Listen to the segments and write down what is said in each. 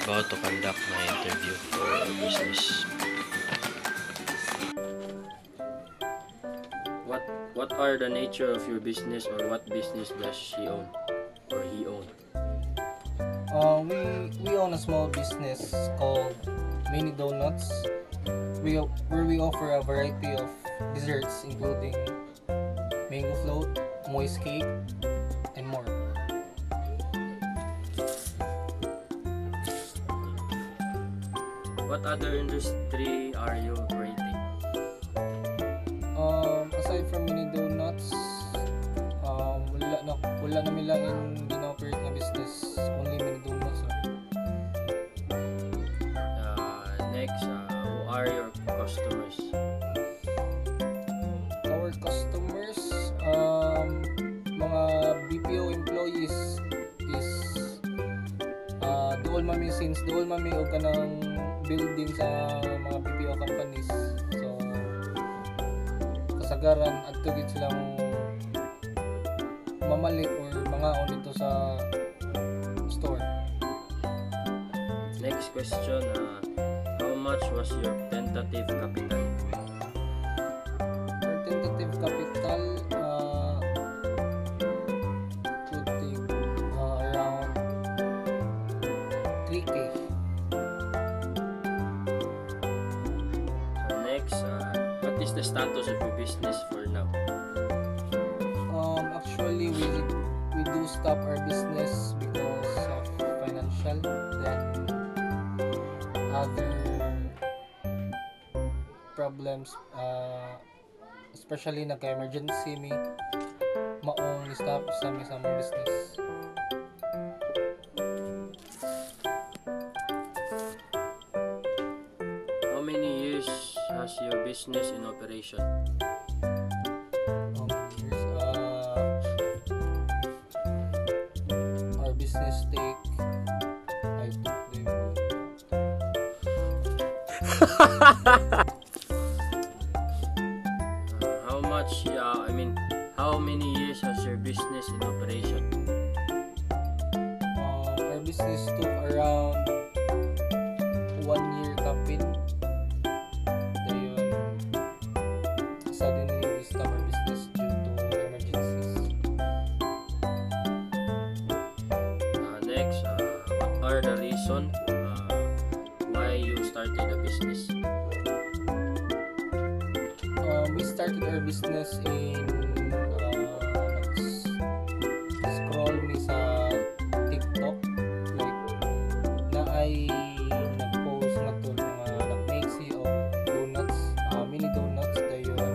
about to conduct my interview for business. What are the nature of your business, or what business does she own or he own? We own a small business called Mini Donuts, where we offer a variety of desserts including mango float, moist cake, and more. What other industry are you operating? Aside from Mini Donuts, wala namin lang yung gina-operate na business, only Mini Donuts lang. Next, who are your customers? Our customers, mga BPO employees is dual mami, since dual mami o ka ng building sa mga BPO companies. So kasagaran at tugid silang mamalik or mangaon dito sa store. Next question, how much was your tentative capital? Our tentative capital putting around 3K. So next, what is the status of your business for now? Actually, we do stop our business because of financial, then other problems, especially nagka-emergency mi maong stop sa among business. How many years has your business in operation? Our business take how many years has your business in operation? Our business took around 1 year kapin. Dayon, suddenly we stop our business due to emergencies. Next, what are the reasons why you started a business? We started our business in scroll me sa TikTok, like na ay nag-post nga to mga nag-make o donuts, mini donuts dayon.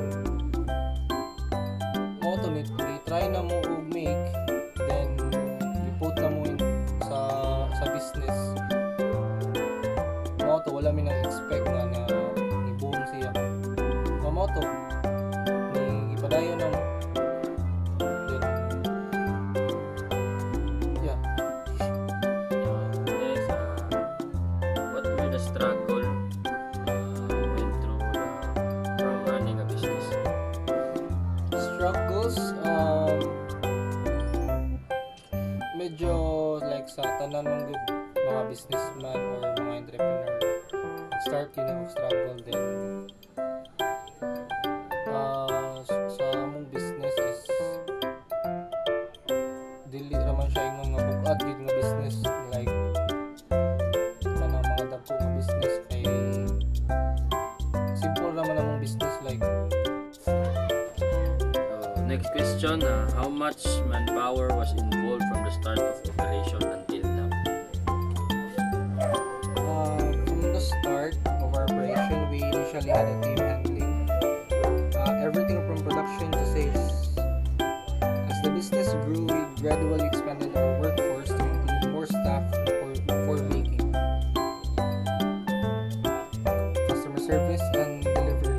Mo to ni try na mo og make, then i-put na mo sa business. Mo to wala mi nang expect na i-boom siya. Mo to ni ipadayon na mo. Struggle went through from running a business? Struggles, medyo like sa tanan mong good mga businessman or mga entrepreneur, start yun ang struggle din. Sa among business is dili raman siya yung mga bukad gid nga business, like business kay simple naman ang business like. Next question, how much manpower was involved from the start of operation until now? From the start of our operation, we initially had a team handling everything from production to sales. As the business grew, we gradually expanded our workforce to include more staff for baking, service, and delivery.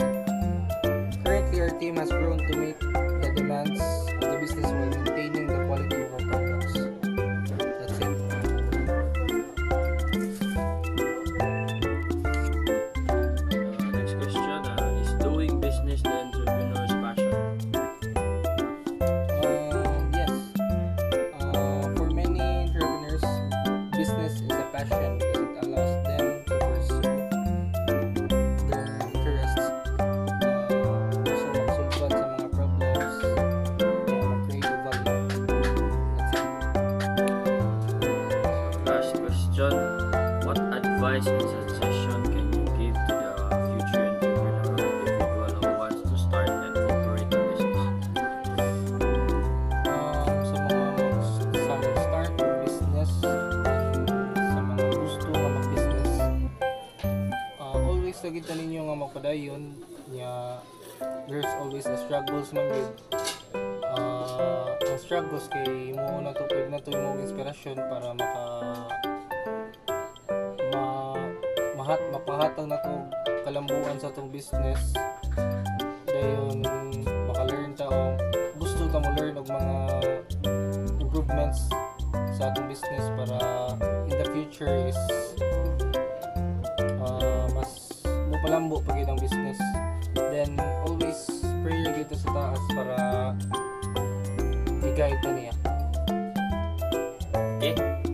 Currently, our team has grown to meet the demands of the business while maintaining the quality of our products. That's it. Next question, question: what advice and suggestion can you give to the future entrepreneur or individual who wants to start and operate a business? Sa mga start business, sa mga gusto nga mag-business, always lagi ninyo nga magpadayon nya there's always a struggles man gid. Ang struggles kay mo na to pwede na to yung inspirasyon para mapahatag na to kalambuan sa tong business. Dayon maka-learn ta o gusto ta mo learn og mga improvements sa atong business para in the future is mas mupalambo pag ang business. Then always prayer dito sa taas para i-guide ta niya. Okay.